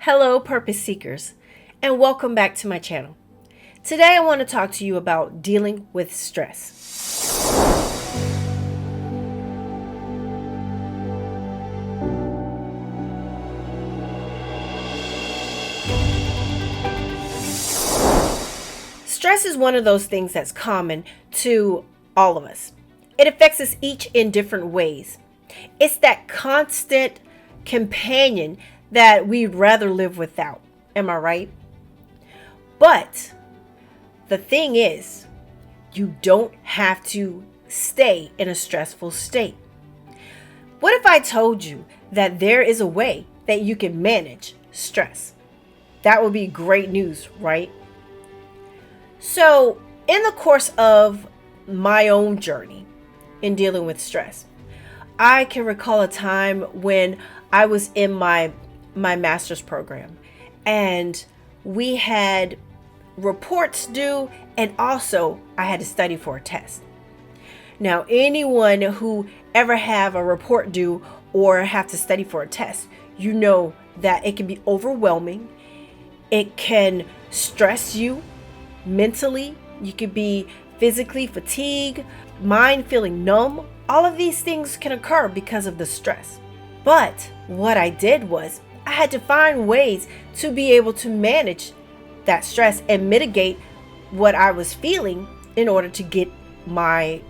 Hello, purpose seekers, and welcome back to my channel. Today, I want to talk to you about dealing with stress. Stress is one of those things that's common to all of us. It affects us each in different ways. It's that constant companion that we'd rather live without. Am I right? But the thing is, you don't have to stay in a stressful state. What if I told you that there is a way that you can manage stress? That would be great news, right? So, in the course of my own journey in dealing with stress, I can recall a time when I was in my master's program and we had reports due, and also I had to study for a test. Now, anyone who ever have a report due or have to study for a test, you know that it can be overwhelming. It can stress you mentally. You could be physically fatigued, mind feeling numb. All of these things can occur because of the stress. But what I did was I had to find ways to be able to manage that stress and mitigate what I was feeling in order to get my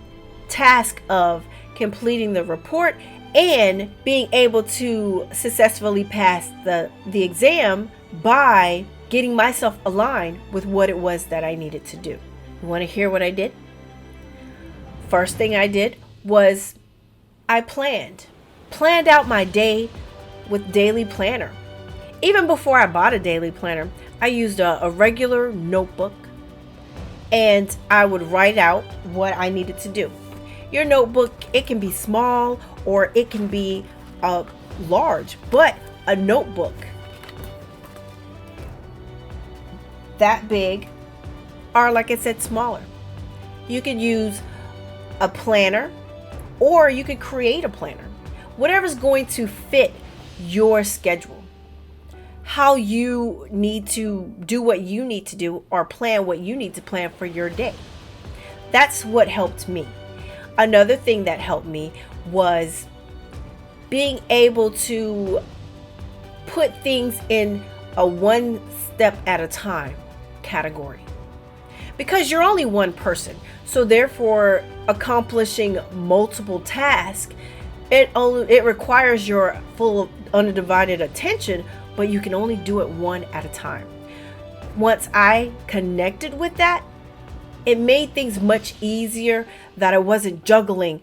task of completing the report and being able to successfully pass the exam by getting myself aligned with what it was that I needed to do. You want to hear what I did? First thing I did was I planned out my day with Daily Planner. Even before I bought a Daily Planner, I used a regular notebook and I would write out what I needed to do. Your notebook, it can be small or it can be large, but a notebook that big, or like I said, smaller. You could use a planner or you could create a planner. Whatever's going to fit your schedule. How you need to do what you need to do or plan what you need to plan for your day. That's what helped me. Another thing that helped me was being able to put things in a one step at a time category. Because you're only one person, so therefore accomplishing multiple tasks, it requires your full undivided attention, but you can only do it one at a time. Once I connected with that, it made things much easier that I wasn't juggling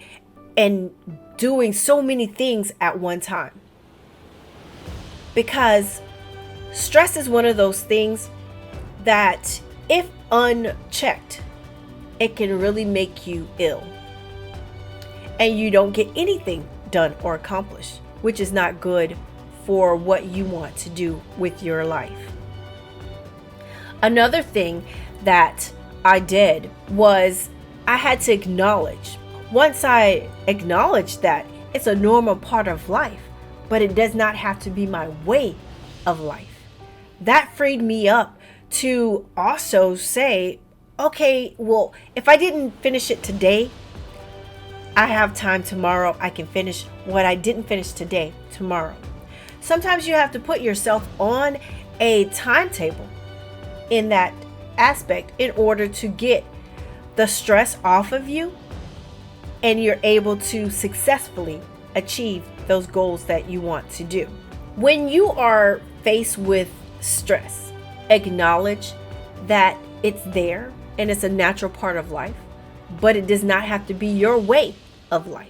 and doing so many things at one time. Because stress is one of those things that if unchecked, it can really make you ill. And you don't get anything done or accomplished, which is not good for what you want to do with your life. Another thing that I did was I had to acknowledge. Once I acknowledged that it's a normal part of life, but it does not have to be my way of life. That freed me up to also say, okay, well, if I didn't finish it today, I have time tomorrow. I can finish what I didn't finish today, tomorrow. Sometimes you have to put yourself on a timetable in that aspect in order to get the stress off of you and you're able to successfully achieve those goals that you want to do. When you are faced with stress, acknowledge that it's there and it's a natural part of life, but it does not have to be your way of life.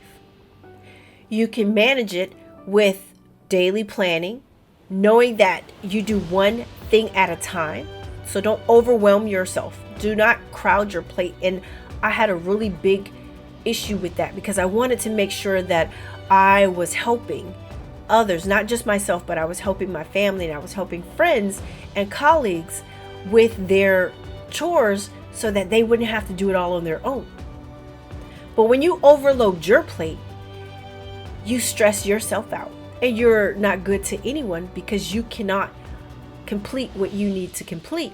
You can manage it with daily planning, knowing that you do one thing at a time. So don't overwhelm yourself. Do not crowd your plate. And I had a really big issue with that because I wanted to make sure that I was helping others, not just myself, but I was helping my family and I was helping friends and colleagues with their chores so that they wouldn't have to do it all on their own. But when you overload your plate, you stress yourself out and you're not good to anyone because you cannot complete what you need to complete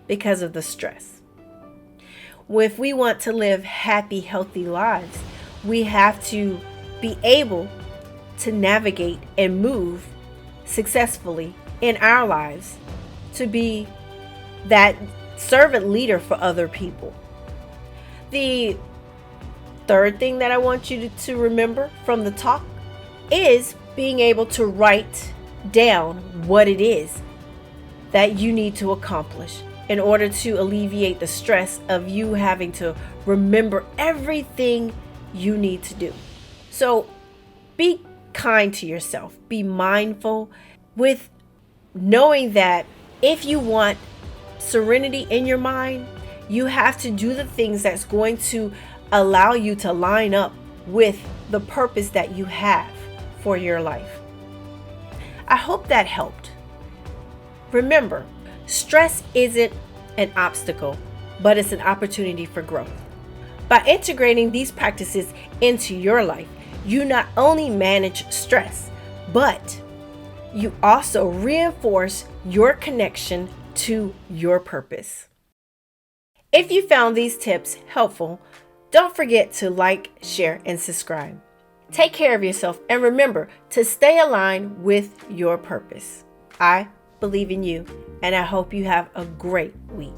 because of the stress. If we want to live happy, healthy lives, we have to be able to navigate and move successfully in our lives, to be that servant leader for other people. The third thing that I want you to remember from the talk is being able to write down what it is that you need to accomplish in order to alleviate the stress of you having to remember everything you need to do. So be kind to yourself. Be mindful with knowing that if you want serenity in your mind, you have to do the things that's going to allow you to line up with the purpose that you have for your life. I hope that helped. Remember, stress isn't an obstacle, but it's an opportunity for growth. By integrating these practices into your life, you not only manage stress, but you also reinforce your connection to your purpose. If you found these tips helpful, don't forget to like, share, and subscribe. Take care of yourself and remember to stay aligned with your purpose. I believe in you, and I hope you have a great week.